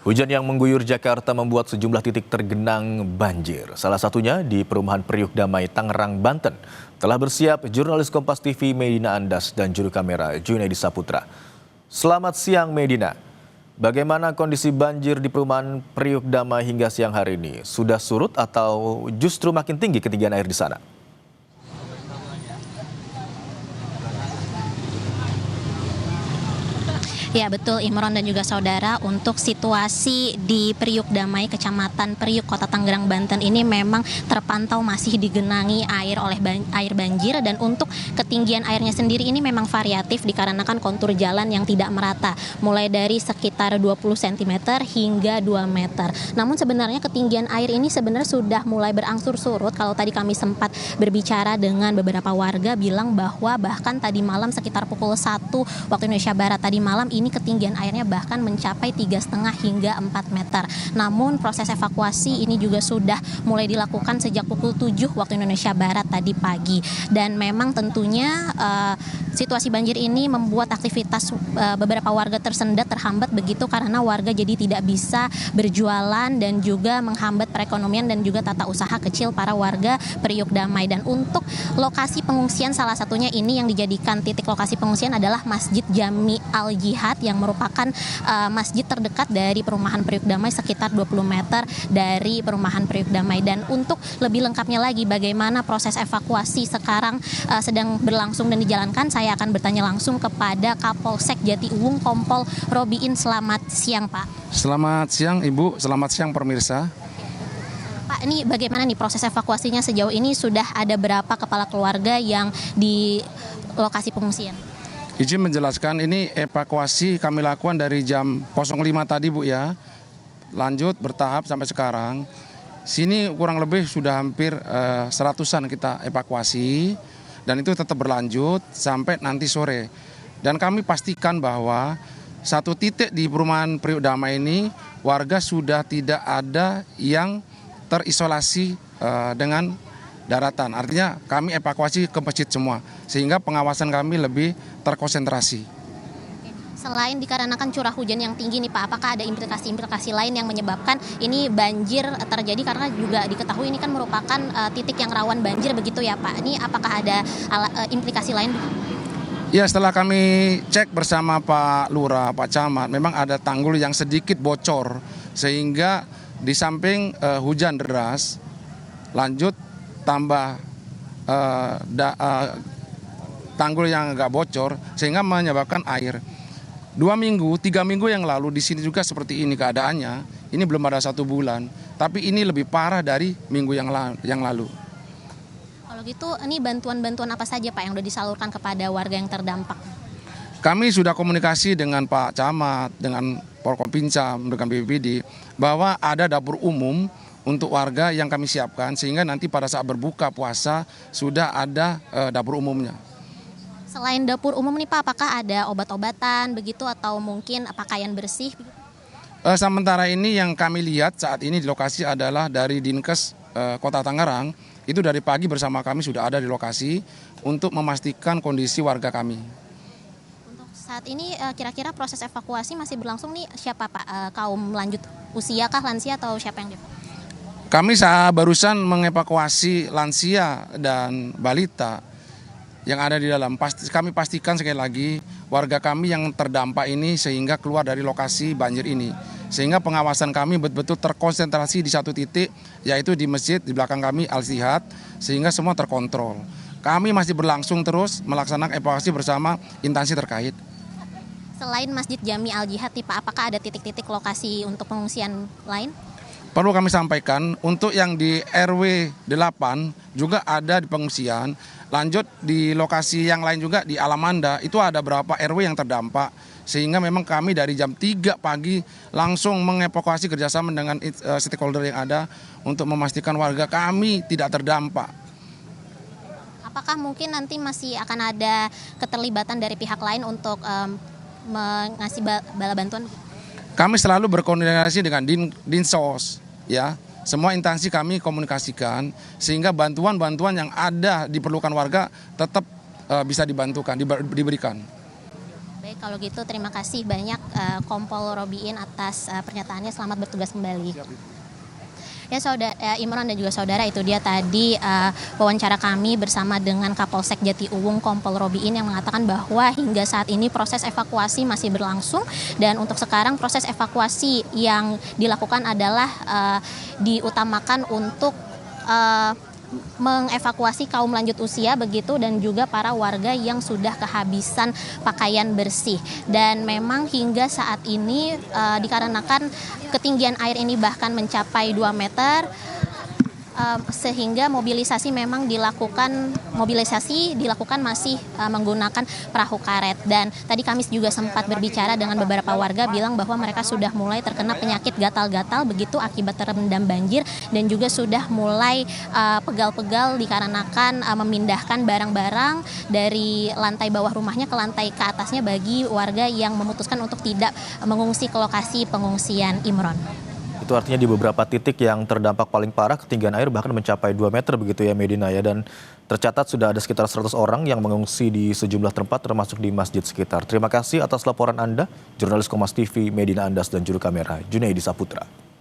Hujan yang mengguyur Jakarta membuat sejumlah titik tergenang banjir. Salah satunya di perumahan Priuk Damai, Tangerang, Banten. Telah bersiap jurnalis Kompas TV Medina Andas dan juru kamera Junaidi Saputra. Selamat siang Medina. Bagaimana kondisi banjir di perumahan Priuk Damai hingga siang hari ini? Sudah surut atau justru makin tinggi ketinggian air di sana? Ya betul Imron dan juga saudara, untuk situasi di Priuk Damai, Kecamatan Priuk, Kota Tangerang, Banten ini memang terpantau masih digenangi air banjir, dan untuk ketinggian airnya sendiri ini memang variatif dikarenakan kontur jalan yang tidak merata, mulai dari sekitar 20 cm hingga 2 meter. Namun sebenarnya ketinggian air ini sebenarnya sudah mulai berangsur surut. Kalau tadi kami sempat berbicara dengan beberapa warga bilang bahwa bahkan tadi malam sekitar pukul 1 waktu Indonesia Barat tadi malam ini ketinggian airnya bahkan mencapai 3,5 hingga 4 meter. Namun proses evakuasi ini juga sudah mulai dilakukan sejak pukul 7 waktu Indonesia Barat tadi pagi. Dan memang tentunya situasi banjir ini membuat aktivitas beberapa warga tersendat, terhambat begitu, karena warga jadi tidak bisa berjualan dan juga menghambat perekonomian dan juga tata usaha kecil para warga Priuk Damai. Dan untuk lokasi pengungsian, salah satunya ini yang dijadikan titik lokasi pengungsian adalah Masjid Jami Al-Jihad yang merupakan masjid terdekat dari perumahan Priuk Damai, sekitar 20 meter dari perumahan Priuk Damai. Dan untuk lebih lengkapnya lagi bagaimana proses evakuasi sekarang sedang berlangsung dan dijalankan, saya akan bertanya langsung kepada Kapolsek Jatiuwung, Kompol Robiin. Selamat siang Pak. Selamat siang Ibu, selamat siang pemirsa. Pak, ini bagaimana nih proses evakuasinya sejauh ini? Sudah ada berapa kepala keluarga yang di lokasi pengungsian? Izin menjelaskan, ini evakuasi kami lakukan dari jam 05 tadi Bu ya. Lanjut bertahap sampai sekarang. Sini kurang lebih sudah hampir 100-an kita evakuasi. Dan itu tetap berlanjut sampai nanti sore. Dan kami pastikan bahwa satu titik di perumahan Priuk Damai ini warga sudah tidak ada yang terisolasi dengan daratan. Artinya kami evakuasi ke masjid semua, sehingga pengawasan kami lebih terkonsentrasi. Selain dikarenakan curah hujan yang tinggi nih Pak, apakah ada implikasi-implikasi lain yang menyebabkan ini banjir terjadi? Karena juga diketahui ini kan merupakan titik yang rawan banjir begitu ya Pak. Ini apakah ada implikasi lain? Ya, setelah kami cek bersama Pak Lurah, Pak Camat, memang ada tanggul yang sedikit bocor, sehingga di samping hujan deras, lanjut tambah tanggul yang agak bocor sehingga menyebabkan air. 2 minggu, 3 minggu yang lalu di sini juga seperti ini keadaannya. Ini belum ada 1 bulan, tapi ini lebih parah dari minggu yang lalu. Kalau gitu, ini bantuan-bantuan apa saja Pak yang sudah disalurkan kepada warga yang terdampak? Kami sudah komunikasi dengan Pak Camat, dengan Porkompinsa, dengan BPBD, bahwa ada dapur umum untuk warga yang kami siapkan, sehingga nanti pada saat berbuka puasa sudah ada dapur umumnya. Selain dapur umum nih Pak, apakah ada obat-obatan begitu atau mungkin pakaian bersih? Sementara ini yang kami lihat saat ini di lokasi adalah dari Dinkes Kota Tangerang, itu dari pagi bersama kami sudah ada di lokasi untuk memastikan kondisi warga kami. Untuk saat ini kira-kira proses evakuasi masih berlangsung nih, siapa Pak? Kaum lanjut usia kah, lansia, atau siapa yang dievakuasi? Kami barusan mengevakuasi lansia dan balita yang ada di dalam. Kami pastikan sekali lagi warga kami yang terdampak ini sehingga keluar dari lokasi banjir ini. Sehingga pengawasan kami betul-betul terkonsentrasi di satu titik, yaitu di masjid di belakang kami Al-Jihad, sehingga semua terkontrol. Kami masih berlangsung terus melaksanakan evakuasi bersama instansi terkait. Selain Masjid Jami Al-Jihad nih Pak, apakah ada titik-titik lokasi untuk pengungsian lain? Perlu kami sampaikan, untuk yang di RW 8 juga ada di pengungsian. Lanjut di lokasi yang lain juga di Alamanda, itu ada beberapa RW yang terdampak. Sehingga memang kami dari jam 3 pagi langsung mengevakuasi kerjasama dengan stakeholder yang ada untuk memastikan warga kami tidak terdampak. Apakah mungkin nanti masih akan ada keterlibatan dari pihak lain untuk mengasih bala bantuan? Kami selalu berkoordinasi dengan Dinsos, ya. Semua instansi kami komunikasikan sehingga bantuan-bantuan yang ada diperlukan warga tetap bisa diberikan. Baik Kalau gitu terima kasih banyak Kompol Robiin atas pernyataannya. Selamat bertugas kembali. Ya saudara Imron dan juga saudara, itu dia tadi wawancara kami bersama dengan Kapolsek Jatiuwung Kompol Robiin yang mengatakan bahwa hingga saat ini proses evakuasi masih berlangsung, dan untuk sekarang proses evakuasi yang dilakukan adalah diutamakan untuk mengevakuasi kaum lanjut usia begitu, dan juga para warga yang sudah kehabisan pakaian bersih. Dan memang hingga saat ini dikarenakan ketinggian air ini bahkan mencapai 2 meter, sehingga mobilisasi dilakukan masih menggunakan perahu karet. Dan tadi kami juga sempat berbicara dengan beberapa warga bilang bahwa mereka sudah mulai terkena penyakit gatal-gatal begitu akibat terendam banjir, dan juga sudah mulai pegal-pegal dikarenakan memindahkan barang-barang dari lantai bawah rumahnya ke lantai ke atasnya bagi warga yang memutuskan untuk tidak mengungsi ke lokasi pengungsian. Imron. Itu artinya di beberapa titik yang terdampak paling parah ketinggian air bahkan mencapai 2 meter begitu ya Medina ya, dan tercatat sudah ada sekitar 100 orang yang mengungsi di sejumlah tempat termasuk di masjid sekitar. Terima kasih atas laporan Anda, jurnalis Kompas TV Medina Andas dan juru kamera Junaidi Saputra.